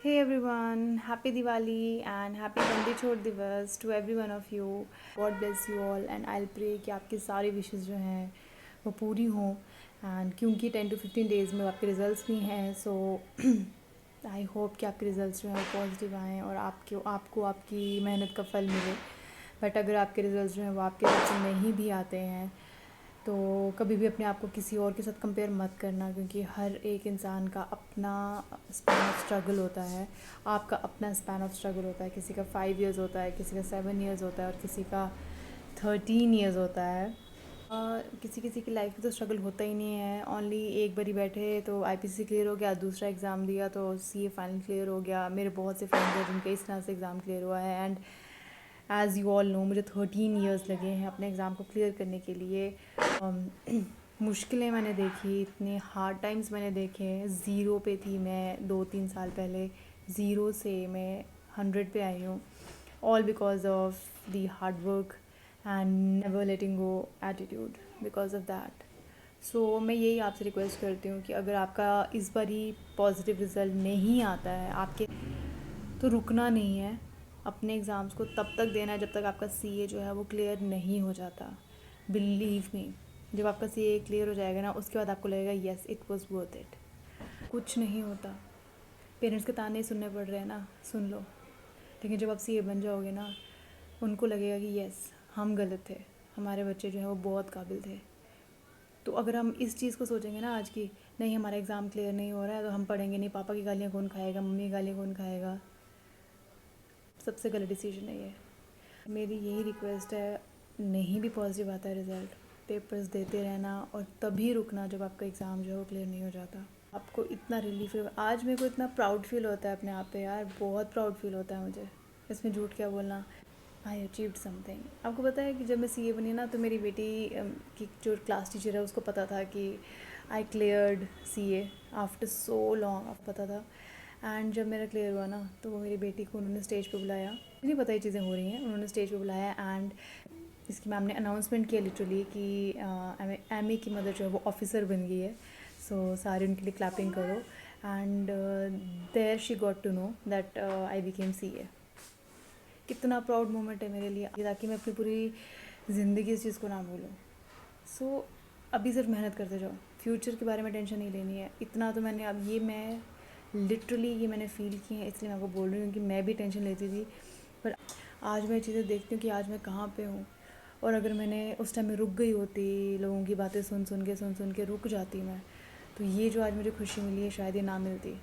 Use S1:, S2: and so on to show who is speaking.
S1: Hey everyone, happy Diwali and happy Bandi Chhod Divas to every one of you. God bless you all and I'll pray कि आपकी सारी wishes जो हैं वो पूरी हों एंड क्योंकि 10 to 15 डेज़ में आपके रिज़ल्ट्स भी हैं सो आई होप कि आपके रिज़ल्ट्स जो हैं वो पॉजिटिव आएँ और आपको आपकी मेहनत का फल मिले। बट अगर आपके रिज़ल्ट्स जो हैं वो आपके तरफ से नहीं भी आते हैं तो कभी भी अपने आप को किसी और के साथ कंपेयर मत करना, क्योंकि हर एक इंसान का अपना स्पैन ऑफ स्ट्रगल होता है। आपका अपना स्पैन ऑफ स्ट्रगल होता है। किसी का 5 इयर्स होता है, किसी का 7 इयर्स होता है और किसी का 13 इयर्स होता है। किसी किसी की लाइफ में तो स्ट्रगल होता ही नहीं है। ओनली एक बारी बैठे तो आईपीसी क्लियर हो गया, दूसरा एग्ज़ाम दिया तो सीए फाइनल क्लियर हो गया। मेरे बहुत से फ्रेंड्स हैं जिनके इस तरह से एग्ज़ाम क्लियर हुआ है and as you all know मुझे 13 इयर्स लगे हैं अपने एग्ज़ाम को क्लियर करने के लिए। मुश्किलें मैंने देखी, इतने हार्ड टाइम्स मैंने देखे। ज़ीरो पे थी मैं 2-3 साल पहले, ज़ीरो से मैं 100 पे आई हूँ, all because of the hard work and never letting go attitude because of that. So मैं यही आपसे रिक्वेस्ट करती हूँ कि अगर आपका इस बार ही पॉजिटिव रिज़ल्ट नहीं आता है आपके, तो रुकना नहीं है। अपने एग्ज़ाम्स को तब तक देना है जब तक आपका सीए जो है वो क्लियर नहीं हो जाता। बिलीव मी, जब आपका सीए क्लियर हो जाएगा ना, उसके बाद आपको लगेगा yes it was worth it. कुछ नहीं होता। पेरेंट्स के ताने सुनने पड़ रहे हैं ना, सुन लो। लेकिन जब आप सीए बन जाओगे ना, उनको लगेगा कि येस हम गलत थे, हमारे बच्चे जो है वो बहुत काबिल थे। तो अगर हम इस चीज़ को सोचेंगे ना आज की, नहीं हमारा एग्ज़ाम क्लियर नहीं हो रहा है तो हम पढ़ेंगे नहीं, पापा की गालियाँ कौन खाएगा, मम्मी की गालियाँ कौन खाएगा, सबसे गलत डिसीजन है ये। मेरी यही रिक्वेस्ट है, नहीं भी पॉजिटिव आता है रिज़ल्ट, पेपर्स देते रहना और तभी रुकना जब आपका एग्ज़ाम जो है वो क्लियर नहीं हो जाता। आपको इतना रिलीफ होगा। आज मेरे को इतना प्राउड फील होता है अपने आप पे यार, बहुत प्राउड फील होता है मुझे। इसमें झूठ क्या बोलना। आई अचीव्ड समथिंग। आपको पता है कि जब मैं सीए बनी ना तो मेरी बेटी की जो क्लास टीचर है उसको पता था कि आई cleared CA after so long, आपको पता था। एंड जब मेरा क्लियर हुआ ना तो वो मेरी बेटी को उन्होंने स्टेज पे बुलाया, मुझे नहीं पता ये चीज़ें हो रही हैं, उन्होंने स्टेज पे बुलाया एंड इसकी मैम ने अनाउंसमेंट किया लिटरली कि एमी की मदर जो है वो ऑफिसर बन गई है। सो सारे उनके लिए क्लैपिंग करो and there she got to know that I became CA. कितना प्राउड मोमेंट है मेरे लिए, ताकि मैं अपनी पूरी ज़िंदगी इस चीज़ को ना भूलूँ। सो अभी सिर्फ मेहनत करते जाओ, फ्यूचर के बारे में टेंशन नहीं लेनी है। इतना तो मैंने, अब ये मैं लिटरली ये मैंने फ़ील की है, इसलिए मैं आपको बोल रही हूँ कि मैं भी टेंशन लेती थी। पर आज मैं चीज़ें देखती हूँ कि आज मैं कहाँ पे हूँ, और अगर मैंने उस टाइम में रुक गई होती, लोगों की बातें सुन सुन के रुक जाती मैं, तो ये जो आज मुझे खुशी मिली है शायद ये ना मिलती।